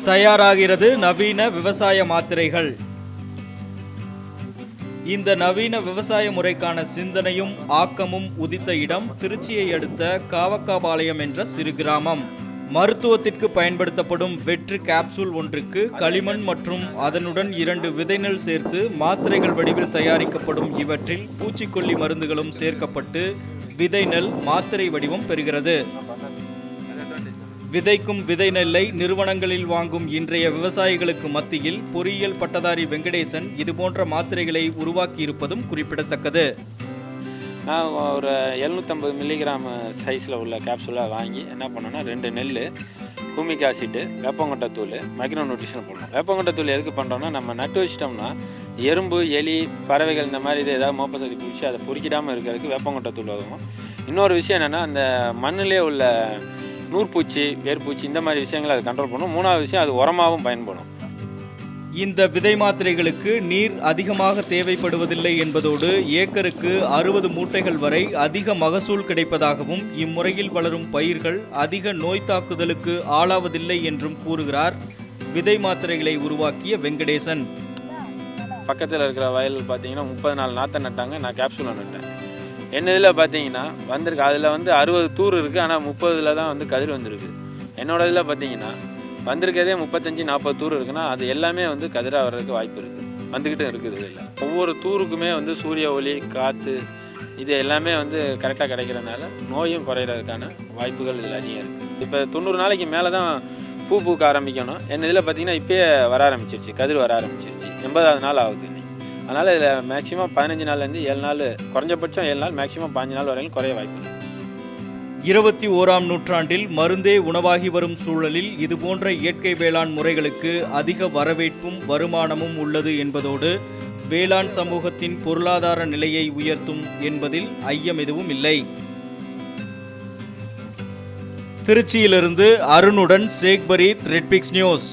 தயாராகிறது நவீன விவசாய மாத்திரைகள். இந்த நவீன விவசாய முறைக்கான சிந்தனையும் ஆக்கமும் உதித்த இடம் திருச்சியை அடுத்த காவக்காபாளையம் என்ற சிறு கிராமம். மருத்துவத்திற்கு பயன்படுத்தப்படும் வெற்று கேப்சூல் ஒன்றுக்கு களிமண் மற்றும் அதனுடன் 2 விதை நெல் சேர்த்து மாத்திரைகள் வடிவில் தயாரிக்கப்படும் இவற்றில் பூச்சிக்கொல்லி மருந்துகளும் சேர்க்கப்பட்டு விதை நெல் மாத்திரை வடிவம் பெறுகிறது. விதைக்கும் விதை நெல்லை நிறுவனங்களில் வாங்கும் இன்றைய விவசாயிகளுக்கு மத்தியில் பொறியியல் பட்டதாரி வெங்கடேசன் இதுபோன்ற மாத்திரைகளை உருவாக்கியிருப்பதும் குறிப்பிடத்தக்கது. நான் ஒரு 750 மில்லிகிராம் சைஸில் உள்ள கேப்சூலாக வாங்கி என்ன பண்ணோன்னா 2 நெல், ஹூமிக் ஆசிட்டு, வேப்பங்கொட்டைத்தூள், மைக்ரோ நியூட்ரிஷன் போடணும். வேப்பங்கொட்டைத்தூள் எதுக்கு பண்ணுறோன்னா, நம்ம நட்டு வச்சிட்டோம்னா எறும்பு, எலி, பறவைகள் இந்த மாதிரி இது ஏதாவது மோப்ப சதி பிடிச்சி அதை பொறிக்கிடாமல் இருக்கிறதுக்கு வேப்பங்கொட்டைத்தூள் உதவும். இன்னொரு விஷயம் என்னென்னா, அந்த மண்ணிலே உள்ள நூற்பூச்சி, வேர்பூச்சி இந்த மாதிரி விஷயங்களை அது கண்ட்ரோல் பண்ணும். 3வது விஷயம், அது உரமாகவும் பயன்படும். இந்த விதை மாத்திரைகளுக்கு நீர் அதிகமாக தேவைப்படுவதில்லை என்பதோடு ஏக்கருக்கு 60 மூட்டைகள் வரை அதிக மகசூல் கிடைப்பதாகவும் இம்முறையில் வளரும் பயிர்கள் அதிக நோய் தாக்குதலுக்கு ஆளாவதில்லை என்றும் கூறுகிறார் விதை மாத்திரைகளை உருவாக்கிய வெங்கடேசன். பக்கத்தில் இருக்கிற வயல் பார்த்தீங்கன்னா 30 நாள் நாற்றை நட்டாங்க, நான் கேப்சூலை நட்டேன். என்ன இதில் பார்த்தீங்கன்னா வந்திருக்கு, அதில் 60 தூர் இருக்குது, ஆனால் 30 தான் கதிர் வந்திருக்கு. என்னோட இதில் பார்த்தீங்கன்னா வந்திருக்கிறதே 35-40 தூர் இருக்குன்னா அது எல்லாமே கதிராக வர்றதுக்கு வாய்ப்பு இருக்குது, வந்துக்கிட்டு இருக்குது. இதில் ஒவ்வொரு தூருக்குமே சூரிய ஒளி, காற்று இது எல்லாமே கரெக்டாக கிடைக்கிறதுனால நோயும் குறையிறதுக்கான வாய்ப்புகள் இதில் அதிகம் இருக்குது. இப்போ 90 நாளைக்கு மேலே தான் பூ பூக்க ஆரம்பிக்கணும். என்ன இதில் பார்த்தீங்கன்னா இப்போயே வர ஆரம்பிச்சிருச்சு, கதிர் வர ஆரம்பிச்சிருச்சு. 80வது நாள் ஆகுது இன்னைக்கு. அதனால் இதில் மேக்ஸிமம் 15 நாள்லேருந்து 7 நாள், குறைஞ்சபட்சம் 7 நாள், மேக்ஸிமம் 5 நாள் வரையிலும் குறைய வாய்ப்பு இருக்குது. 21ஆம் நூற்றாண்டில் மருந்தே உணவாகி வரும் சூழலில் இதுபோன்ற இயற்கை வேளாண் முறைகளுக்கு அதிக வரவேற்பும் வருமானமும் உள்ளது என்பதோடு வேளாண் சமூகத்தின் பொருளாதார நிலையை உயர்த்தும் என்பதில் ஐயம் எதுவும் இல்லை. திருச்சியிலிருந்து அருணுடன் சேக்பரீத், ரெட்பிக்ஸ் நியூஸ்.